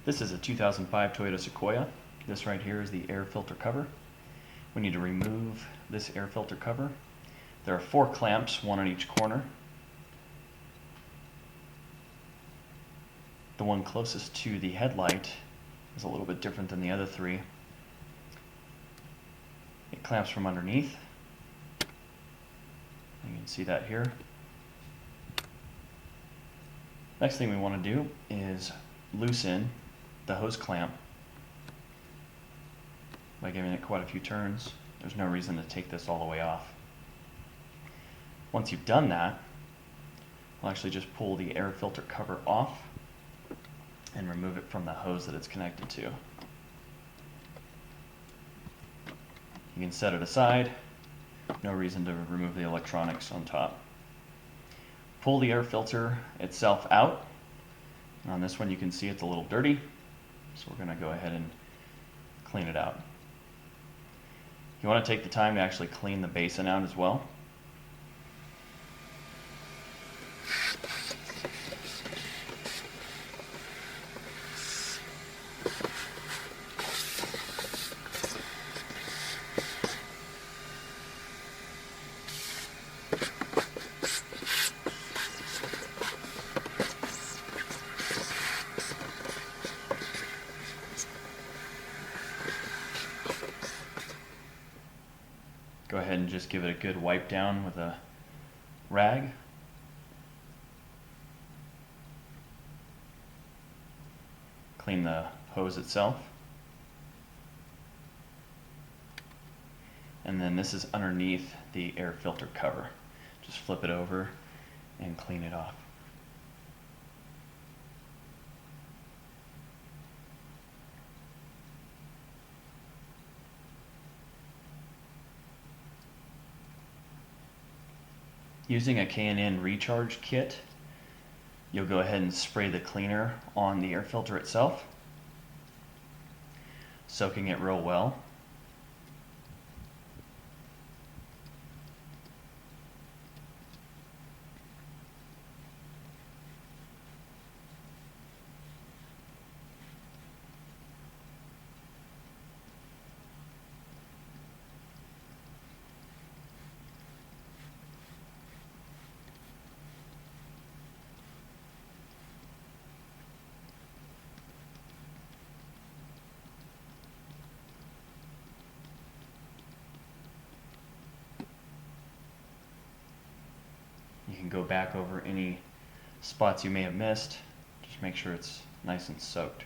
This is a 2005 Toyota Sequoia. This right here is the air filter cover. We need to remove this air filter cover. There are 4 clamps, one on each corner. The one closest to the headlight is a little bit different than the other 3. It clamps from underneath. You can see that here. Next thing we want to do is loosen the hose clamp by giving it quite a few turns. There's no reason to take this all the way off. Once you've done that, we'll actually just pull the air filter cover off and remove it from the hose that it's connected to. You can set it aside. No reason to remove the electronics on top. Pull the air filter itself out. On this one you can see it's a little dirty, so we're going to go ahead and clean it out. You want to take the time to actually clean the basin out as well. Go ahead and just give it a good wipe down with a rag. Clean the hose itself. And then this is underneath the air filter cover. Just flip it over and clean it off. Using a K&N Recharge kit, you'll go ahead and spray the cleaner on the air filter itself, soaking it real well. You can go back over any spots you may have missed. Just make sure it's nice and soaked.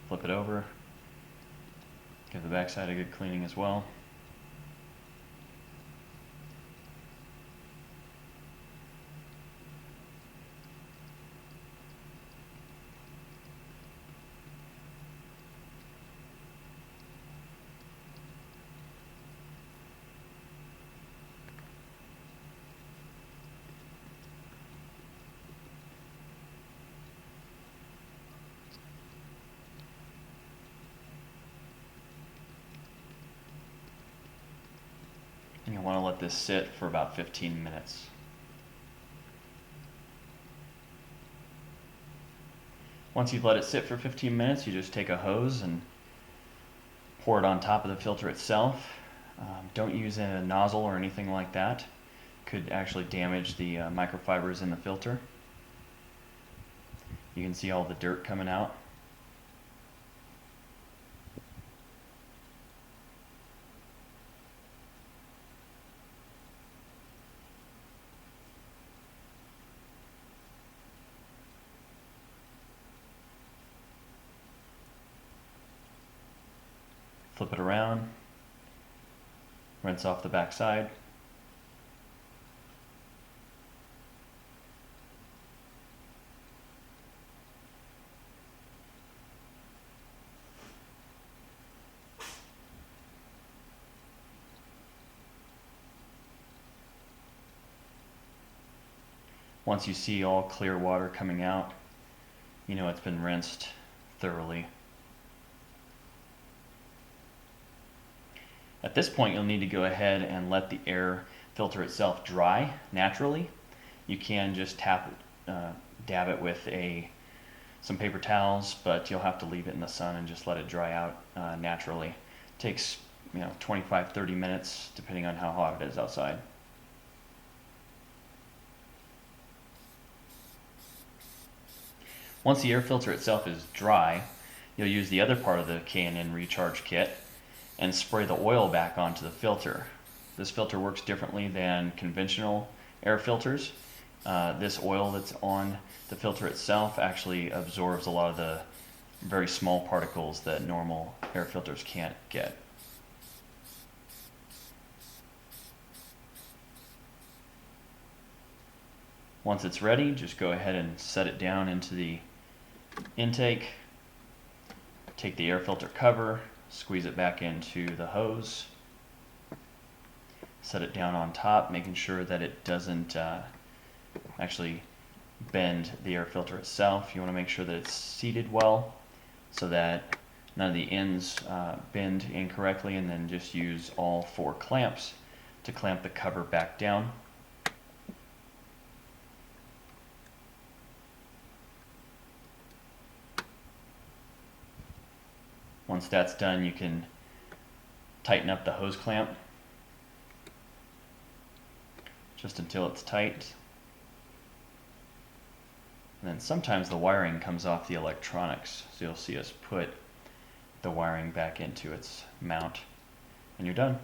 Flip it over. Give the backside a good cleaning as well. You want to let this sit for about 15 minutes. Once you've let it sit for 15 minutes, you just take a hose and pour it on top of the filter itself. Don't use a nozzle or anything like that. Could actually damage the microfibers in the filter. You can see all the dirt coming out. Flip it around, rinse off the back side. Once you see all clear water coming out, you know it's been rinsed thoroughly. At this point, you'll need to go ahead and let the air filter itself dry naturally. You can just dab it with some paper towels, but you'll have to leave it in the sun and just let it dry out naturally. It takes 25-30 minutes depending on how hot it is outside. Once the air filter itself is dry, you'll use the other part of the K&N Recharge kit and spray the oil back onto the filter. This filter works differently than conventional air filters. This oil that's on the filter itself actually absorbs a lot of the very small particles that normal air filters can't get. Once it's ready, just go ahead and set it down into the intake. Take the air filter cover, squeeze it back into the hose, set it down on top, making sure that it doesn't actually bend the air filter itself. You want to make sure that it's seated well so that none of the ends bend incorrectly, and then just use all 4 clamps to clamp the cover back down. Once that's done, you can tighten up the hose clamp just until it's tight. And then sometimes the wiring comes off the electronics, so you'll see us put the wiring back into its mount, and you're done.